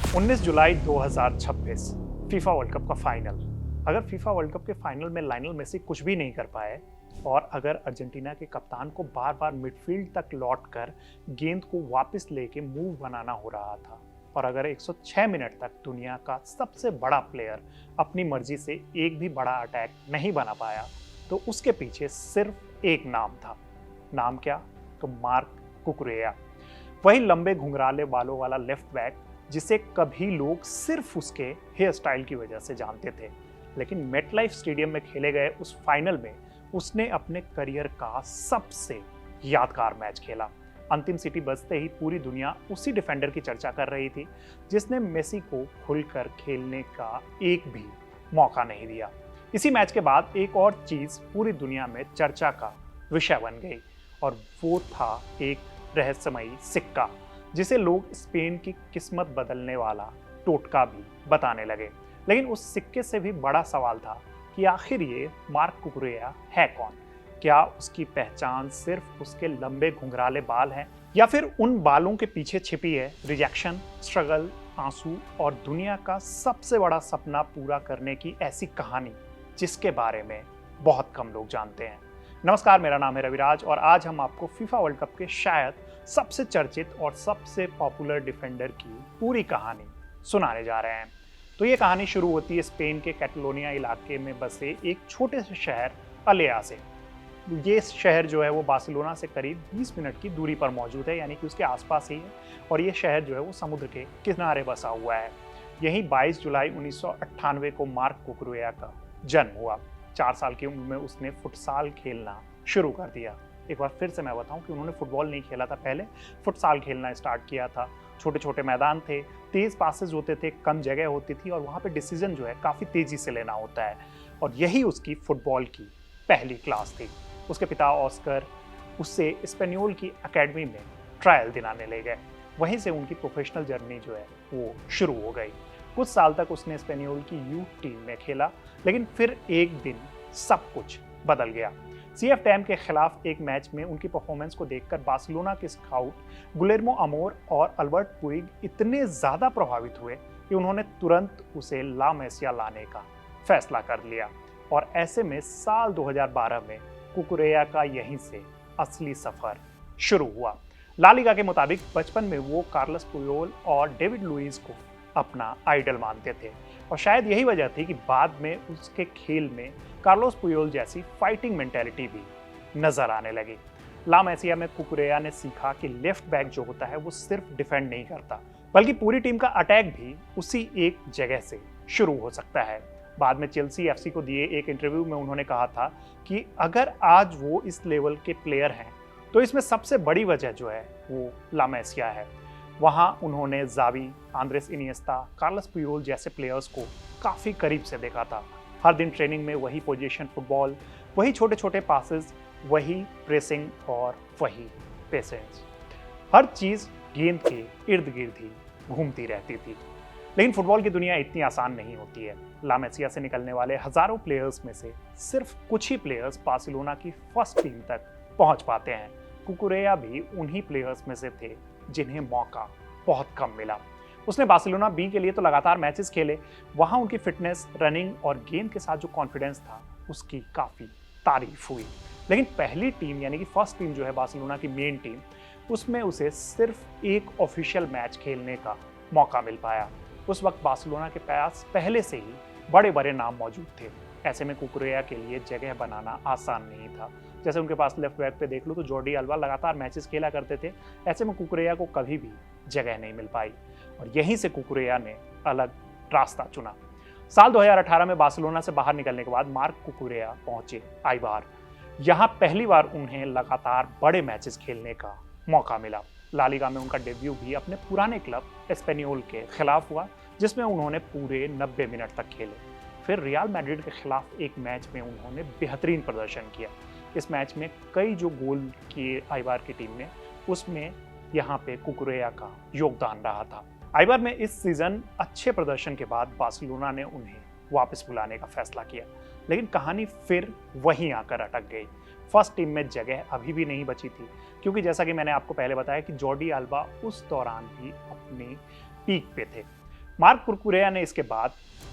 19 जुलाई 2026 FIFA world cup का final. अगर FIFA world cup के फाइनल में लायनल मेसी कुछ भी नहीं कर पाए और अगर अर्जेंटीना के कप्तान को बार बार मिडफील्ड तक लौटकर गेंद को वापस लेके मूव बनाना हो रहा था और अगर 106 मिनट तक दुनिया का सबसे बड़ा प्लेयर अपनी मर्जी से एक भी बड़ा अटैक नहीं बना पाया तो उसके पीछे सिर्फ एक नाम था। नाम क्या? तो मार्क कुकुरेया। वही लंबे घुंघराले बालों वाला लेफ्ट बैक जिसे कभी लोग सिर्फ उसके हेयर स्टाइल की वजह से जानते थे, लेकिन मेटलाइफ स्टेडियम में खेले गए उस फाइनल में उसने अपने करियर का सबसे यादगार मैच खेला। अंतिम सीटी बजते ही पूरी दुनिया उसी डिफेंडर की चर्चा कर रही थी जिसने मेसी को खुलकर खेलने का एक भी मौका नहीं दिया। इसी मैच के बाद एक और चीज पूरी दुनिया में चर्चा का विषय बन गई और वो था एक रहस्यमयी सिक्का जिसे लोग स्पेन की किस्मत बदलने वाला टोटका भी बताने लगे। लेकिन उस सिक्के से भी बड़ा सवाल था कि आखिर ये मार्क कुकुरेया है कौन? क्या उसकी पहचान सिर्फ उसके लंबे घुंघराले बाल हैं या फिर उन बालों के पीछे छिपी है रिजेक्शन, स्ट्रगल, आंसू और दुनिया का सबसे बड़ा सपना पूरा करने की ऐसी कहानी जिसके बारे में बहुत कम लोग जानते हैं। नमस्कार, मेरा नाम है रविराज और आज हम आपको फीफा वर्ल्ड कप के शायद सबसे चर्चित और सबसे पॉपुलर डिफेंडर की पूरी कहानी सुनाने जा रहे हैं। तो ये कहानी शुरू होती है स्पेन के कैटलोनिया इलाके में बसे एक छोटे से शहर अलेया से। ये शहर जो है वो बार्सिलोना से करीब 20 मिनट की दूरी पर मौजूद है, यानी कि उसके आसपास ही है और ये शहर जो है वो समुद्र के किनारे बसा हुआ है। यहीं 22 जुलाई 1998 को मार्क कुकुरेया का जन्म हुआ। 4 साल की उम्र में उसने फुटसाल खेलना शुरू कर दिया। एक बार फिर से मैं बताऊं कि उन्होंने फुटबॉल नहीं खेला था, पहले फुटसाल खेलना स्टार्ट किया था। छोटे छोटे मैदान थे, तेज पासेज होते थे, कम जगह होती थी और वहाँ पे डिसीजन जो है काफ़ी तेज़ी से लेना होता है और यही उसकी फुटबॉल की पहली क्लास थी। उसके पिता ऑस्कर उससे स्पेनियोल की एकेडमी में ट्रायल दिलाने ले गए। वहीं से उनकी प्रोफेशनल जर्नी जो है वो शुरू हो गई। कुछ साल तक उसने स्पेनियोल की यूथ टीम में खेला, लेकिन फिर एक दिन सब कुछ बदल गया। सीएफ टैम के खिलाफ एक मैच में उनकी परफॉर्मेंस को देखकर बार्सिलोना के स्काउट गुलेर्मो अमोर और अल्बर्ट पुइग इतने ज़्यादा प्रभावित हुए कि उन्होंने तुरंत उसे ला मेसिया लाने का फैसला कर लिया और ऐसे में साल 2012 में कुकुरेया का यहीं से असली सफर शुरू हुआ। ला लीगा के मुताबिक बचपन में वो कार्लोस पुयोल और डेविड लुइस को अपना आइडल मानते थे और शायद यही वजह थी कि बाद में उसके खेल में कार्लोस पुयोल जैसी फाइटिंग मेंटेलिटी भी नजर आने लगी। ला मेसिया में कुकुरेया ने सीखा कि लेफ्ट बैक जो होता है वो सिर्फ डिफेंड नहीं करता बल्कि पूरी टीम का अटैक भी उसी एक जगह से शुरू हो सकता है। बाद में चेल्सी एफसी को दिए एक इंटरव्यू में उन्होंने कहा था कि अगर आज वो इस लेवल के प्लेयर हैं तो इसमें सबसे बड़ी वजह जो है वो ला मेसिया है। वहाँ उन्होंने Xavi, Andres Iniesta, Carlos Puyol जैसे प्लेयर्स को काफ़ी करीब से देखा था। हर दिन ट्रेनिंग में वही पोजीशन फुटबॉल, वही छोटे छोटे पासेस, वही प्रेसिंग और वही पेशेंस। हर चीज़ गेंद के इर्द गिर्द ही घूमती रहती थी। लेकिन फुटबॉल की दुनिया इतनी आसान नहीं होती है। ला मेसिया से निकलने वाले हजारों प्लेयर्स में से सिर्फ कुछ ही प्लेयर्स बार्सिलोना की फर्स्ट टीम तक पहुंच पाते हैं। कुकुरेया भी उन्हीं प्लेयर्स में से थे जिन्हें मौका बहुत कम मिला। उसने बार्सिलोना बी के लिए तो लगातार मैचेस खेले। वहां उनकी फिटनेस, रनिंग और गेंद के साथ जो कॉन्फिडेंस था उसकी काफ़ी तारीफ हुई। लेकिन पहली टीम यानी कि फर्स्ट टीम जो है बार्सिलोना की मेन टीम, उसमें उसे सिर्फ एक ऑफिशियल मैच खेलने का मौका मिल पाया। उस वक्त बार्सिलोना के पास पहले से ही बड़े बड़े नाम मौजूद थे। ऐसे में कुकुरेया के लिए जगह बनाना आसान नहीं था। जैसे उनके पास लेफ्ट बैक पे देख लो तो जॉर्डी अल्बा लगातार मैचेस खेला करते थे। ऐसे में कुकुरेया को कभी भी जगह नहीं मिल पाई और यहीं से कुकुरेया ने अलग रास्ता चुना। साल 2018 में बार्सिलोना से बाहर निकलने के बाद मार्क कुकुरेया पहुंचे आइबार। यहाँ पहली बार उन्हें लगातार बड़े मैचेस खेलने का मौका मिला। ला लीगा में उनका डेब्यू भी अपने पुराने क्लब एस्पेनियोल के खिलाफ हुआ जिसमें उन्होंने पूरे 90 मिनट तक खेले। फिर रियल मैड्रिड के खिलाफ एक मैच में उन्होंने बेहतरीन प्रदर्शन किया। इस मैच में कई जो गोल किए आइबार की टीम ने, उसमें यहाँ पे कुकुरेया का योगदान रहा था। आइबार में इस सीजन अच्छे प्रदर्शन के बाद बार्सिलोना ने उन्हें वापस बुलाने का फैसला किया, लेकिन कहानी फिर वहीं आकर अटक गई। फर्स्ट टीम में जगह अभी भी नहीं बची थी क्योंकि जैसा कि मैंने आपको पहले बताया कि जॉर्डी अल्बा उस दौरान भी अपने पीक पे थे। मार्क कुकुरेया ने इसके बाद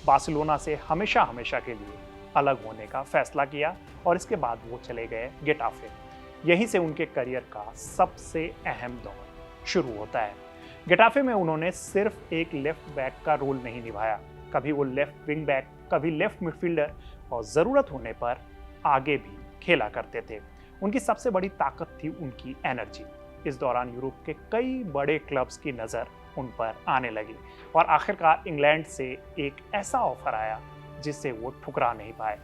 बार्सिलोना से हमेशा हमेशा के लिए अलग होने का फैसला किया और इसके बाद वो चले गए गेटाफे। यहीं से उनके करियर का सबसे अहम दौर शुरू होता है। गेटाफे में उन्होंने सिर्फ एक लेफ्ट बैक का रोल नहीं निभाया, कभी वो लेफ्ट विंग बैक, कभी लेफ्ट मिडफील्डर और ज़रूरत होने पर आगे भी खेला करते थे। उनकी सबसे बड़ी ताकत थी उनकी एनर्जी। इस दौरान यूरोप के कई बड़े क्लब्स की नज़र उन पर आने लगी और आखिरकार इंग्लैंड से एक ऐसा ऑफर आया जिससे वो ठुकरा नहीं पाए।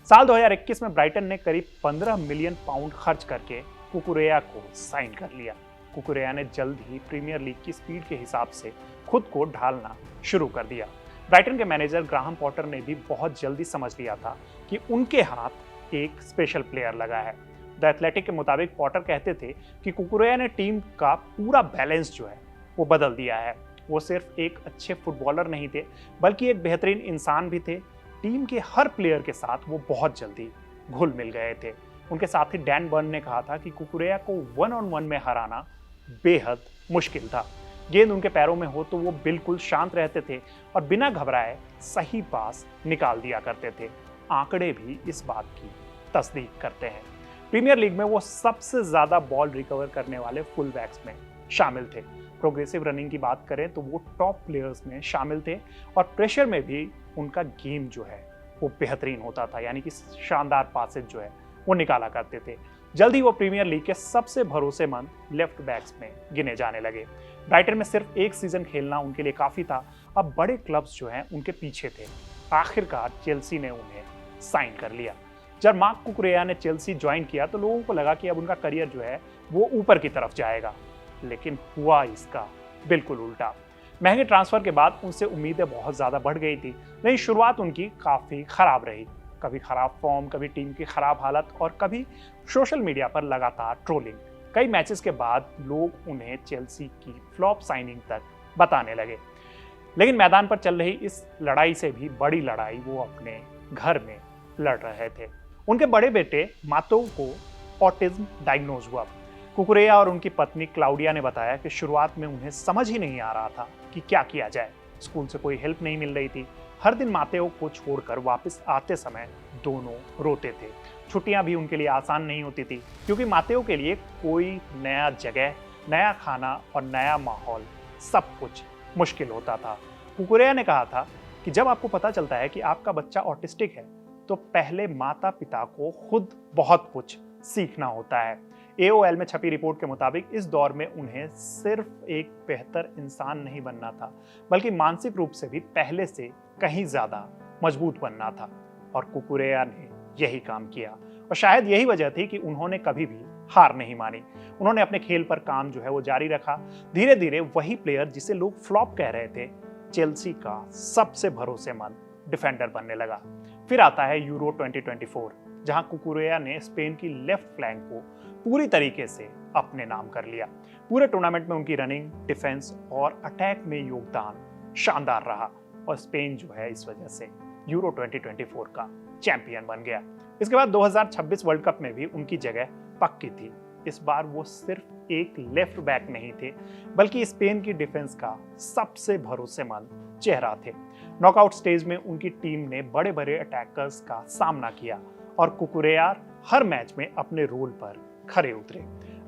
साल 2021 में ब्राइटन ने करीब 15 मिलियन पाउंड खर्च करके कुकुरेया को साइन कर लिया। कुकुरेया ने जल्द ही प्रीमियर लीग की स्पीड के हिसाब से खुद को ढालना शुरू कर दिया। ब्राइटन के मैनेजर ग्राहम पॉटर ने भी बहुत जल्दी समझ लिया था कि उनके हाथ एक स्पेशल प्लेयर लगा है। द एथलेटिक के मुताबिक पॉटर कहते थे कि कुकुरेया ने टीम का पूरा बैलेंस जो है वो बदल दिया है। वो सिर्फ एक अच्छे फुटबॉलर नहीं थे बल्कि एक बेहतरीन इंसान भी थे। टीम के हर प्लेयर के साथ वो बहुत जल्दी घुल मिल गए थे। उनके साथी डैन बर्न ने कहा था कि कुकुरेया को 1-on-1 में हराना बेहद मुश्किल था। गेंद उनके पैरों में हो तो वो बिल्कुल शांत रहते थे और बिना घबराए सही पास निकाल दिया करते थे। आंकड़े भी इस बात की तस्दीक करते हैं। प्रीमियर लीग में वो सबसे ज्यादा बॉल रिकवर करने वाले फुल बैक्स में शामिल थे। प्रोग्रेसिव रनिंग की बात करें तो वो टॉप प्लेयर्स में शामिल थे और प्रेशर में भी उनका गेम जो है वो बेहतरीन होता था, यानी कि शानदार पासेज जो है वो निकाला करते थे। जल्द ही वो प्रीमियर लीग के सबसे भरोसेमंद लेफ्ट बैक्स में गिने जाने लगे। ब्राइटन में सिर्फ एक सीजन खेलना उनके लिए काफी था। अब बड़े क्लब्स जो हैं उनके पीछे थे। आखिरकार चेल्सी ने उन्हें साइन कर लिया। जब मार्क कुकुरेया ने चेल्सी ज्वाइन किया तो लोगों को लगा कि अब उनका करियर जो है वो ऊपर की तरफ जाएगा, लेकिन हुआ इसका बिल्कुल उल्टा। महंगे ट्रांसफर के बाद उनसे उम्मीदें बहुत ज़्यादा बढ़ गई थी, लेकिन शुरुआत उनकी काफ़ी ख़राब रही। कभी ख़राब फॉर्म, कभी टीम की ख़राब हालत और कभी सोशल मीडिया पर लगातार ट्रोलिंग। कई मैचेस के बाद लोग उन्हें चेल्सी की फ्लॉप साइनिंग तक बताने लगे। लेकिन मैदान पर चल रही इस लड़ाई से भी बड़ी लड़ाई वो अपने घर में लड़ रहे थे। उनके बड़े बेटे मातो को ऑटिज्म डायग्नोज हुआ। कुकुरेया और उनकी पत्नी क्लाउडिया ने बताया कि शुरुआत में उन्हें समझ ही नहीं आ रहा था कि क्या किया जाए। स्कूल से कोई हेल्प नहीं मिल रही थी। हर दिन मातेओ को छोड़कर वापस आते समय दोनों रोते थे। छुट्टियां भी उनके लिए आसान नहीं होती थी क्योंकि मातेओ के लिए कोई नया जगह, नया खाना और नया माहौल सब कुछ मुश्किल होता था। कुकुरेया ने कहा था कि जब आपको पता चलता है कि आपका बच्चा ऑटिस्टिक है तो पहले माता पिता को खुद बहुत कुछ सीखना होता है। AOL में छपी रिपोर्ट के मुताबिक इस दौर में उन्हें सिर्फ एक बेहतर इंसान नहीं बनना था बल्कि मानसिक रूप से भी पहले से कहीं ज्यादा मजबूत बनना था और कुकुरेया ने यही काम किया और शायद यही वजह थी कि उन्होंने कभी भी हार नहीं मानी। उन्होंने अपने खेल पर काम जो है वो जारी रखा। धीरे धीरे वही प्लेयर जिसे लोग फ्लॉप कह रहे थे चेल्सी का सबसे भरोसेमंद डिफेंडर बनने लगा। फिर आता है यूरो 2024 जहां कुकुरेया ने स्पेन की लेफ्ट फ्लैंक को पूरी तरीके से अपने नाम कर लिया। पूरे टूर्नामेंट में उनकी रनिंग, डिफेंस और अटैक में योगदान शानदार रहा और स्पेन जो है इस वजह से यूरो 2024 का चैंपियन बन गया। इसके बाद 2026 वर्ल्ड कप में भी उनकी जगह पक्की थी। इस बार वो सिर्फ एक लेफ्ट बैक नहीं थे बल्कि स्पेन की डिफेंस का सबसे भरोसेमंद चेहरा थे। नॉकआउट स्टेज में उनकी टीम ने बड़े बड़े अटैकर्स का सामना किया और कुकुरेया हर मैच में अपने रोल पर खरे उतरे।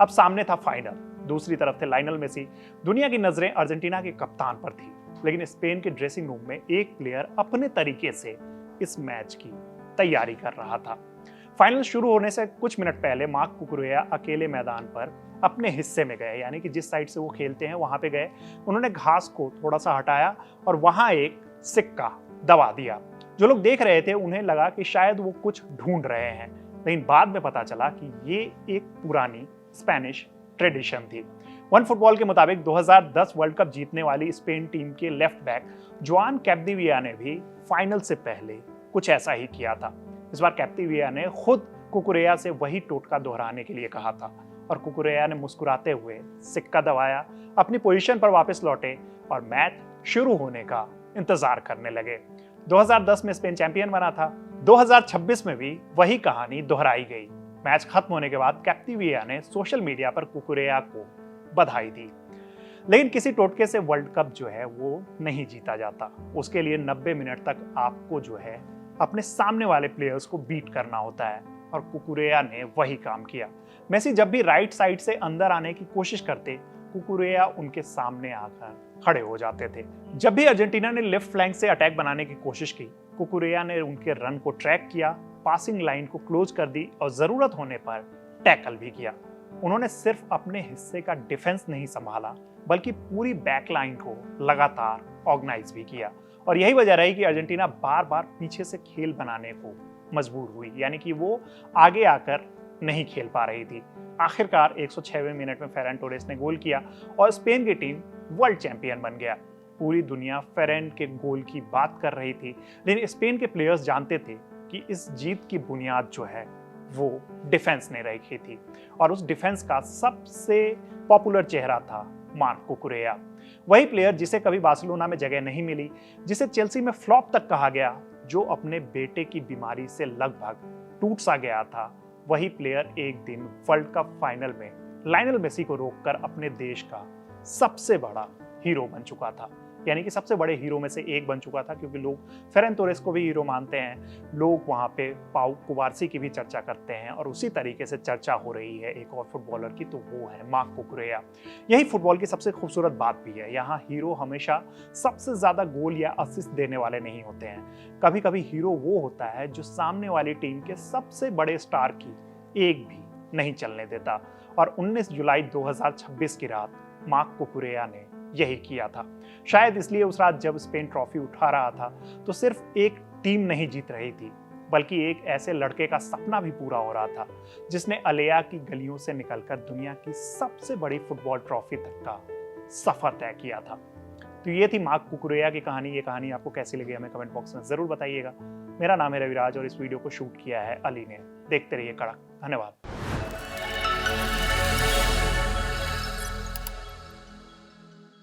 अब सामने था फाइनल। दूसरी तरफ थे लायनल मेसी। दुनिया की नजरें अर्जेंटीना के कप्तान पर थी, लेकिन स्पेन के ड्रेसिंग रूम में एक प्लेयर अपने तरीके से इस मैच की तैयारी कर रहा था। फाइनल शुरू होने से कुछ मिनट पहले मार्क कुकुरेया अकेले मैदान पर अपने हिस्से में गए, यानी कि जिस साइड से वो खेलते हैं वहां पे गए। उन्होंने घास को थोड़ा सा हटाया और वहां एक सिक्का दबा दिया। जो लोग देख रहे थे उन्हें लगा कि शायद वो कुछ ढूंढ रहे हैं, लेकिन बाद में पता चला कि ये एक पुरानी स्पेनिश ट्रेडिशन थी। वन फुटबॉल के मुताबिक 2010 वर्ल्ड कप जीतने वाली स्पेन टीम के लेफ्ट बैक जोआन कैप्देविया ने भी फाइनल से पहले कुछ ऐसा ही किया था। इस बार कैप्देविया ने खुद कुकुरेया से वही टोटका दोहराने के लिए कहा था और कुकुरेया ने मुस्कुराते हुए सिक्का दबाया, अपनी पोजीशन पर वापस लौटे और मैच शुरू होने का इंतजार करने लगे। 2010 में स्पेन चैंपियन बना था। 2026 में भी वही कहानी दोहराई गई। मैच खत्म होने के बाद कैप्देविया ने सोशल मीडिया पर कुकुरेया को बधाई दी। लेकिन किसी टोटके से वर्ल्ड कप जो है वो नहीं जीता जाता। उसके लिए 90 मिनट तक आपको जो है अपने सामने वाले प्लेयर्स को बीट करना होता है, और कुकुरेया ने वही काम किया। मेसी जब भी राइट साइड से अंदर आने की कोशिश करते, कुकुरेया उनके सामने आकर खड़े हो जाते थे। जब भी अर्जेंटीना ने लेफ्ट फ्लैंक से अटैक बनाने की कोशिश की, कुकुरेया ने उनके रन को ट्रैक किया, पासिंग लाइन को क्लोज कर दी और जरूरत होने पर टैकल भी किया। उन्होंने सिर्फ अपने हिस्से का डिफेंस नहीं संभाला, बल्कि पूरी बैक लाइन को लगातार ऑर्गेनाइज भी किया। और यही वजह रही कि अर्जेंटीना बार बार पीछे से खेल बनाने को मजबूर हुई, यानी कि वो आगे आकर नहीं खेल पा रही थी। आखिरकार 106वें मिनट में फेरन टोरेस ने गोल किया और स्पेन की टीम वर्ल्ड चैंपियन बन गया। पूरी दुनिया फेरन के गोल की बात कर रही थी, लेकिन स्पेन के प्लेयर्स जानते थे कि इस जीत की बुनियाद जो है वो डिफेंस ने रखी थी, और उस डिफेंस का सबसे पॉपुलर चेहरा था मार्क कुकुरेया। वही प्लेयर जिसे कभी बार्सिलोना में जगह नहीं मिली, जिसे चेल्सी में फ्लॉप तक कहा गया, जो अपने बेटे की बीमारी से लगभग टूट सा गया था, वही प्लेयर एक दिन वर्ल्ड कप फाइनल में लायनल मेसी को रोककर अपने देश का सबसे बड़ा हीरो बन चुका था। यानी कि सबसे बड़े हीरो में से एक बन चुका था, क्योंकि लोग फेरन टोरेस को भी हीरो मानते हैं, लोग वहाँ पे पाउ कुबार्सी की भी चर्चा करते हैं, और उसी तरीके से चर्चा हो रही है एक और फुटबॉलर की, तो वो है मार्क कुकुरेया। यही फुटबॉल की सबसे खूबसूरत बात भी है, यहाँ हीरो हमेशा सबसे ज़्यादा गोल या असिस्ट देने वाले नहीं होते हैं। कभी कभी हीरो वो होता है जो सामने वाली टीम के सबसे बड़े स्टार की एक भी नहीं चलने देता, और 19 जुलाई 2026 की रात मार्क कुकुरेया ने यही किया था। शायद इसलिए उस रात जब स्पेन ट्रॉफी उठा रहा था, तो सिर्फ एक टीम नहीं जीत रही थी, बल्कि एक ऐसे लड़के का सपना भी पूरा हो रहा था जिसने अलेया की गलियों से निकलकर दुनिया की सबसे बड़ी फुटबॉल ट्रॉफी तक का सफर तय किया था। तो ये थी मार्क कुकुरेया की कहानी। ये कहानी आपको कैसी लगी हमें कमेंट बॉक्स में जरूर बताइएगा। मेरा नाम है रविराज और इस वीडियो को शूट किया है अली ने। देखते रहिए कड़क। धन्यवाद।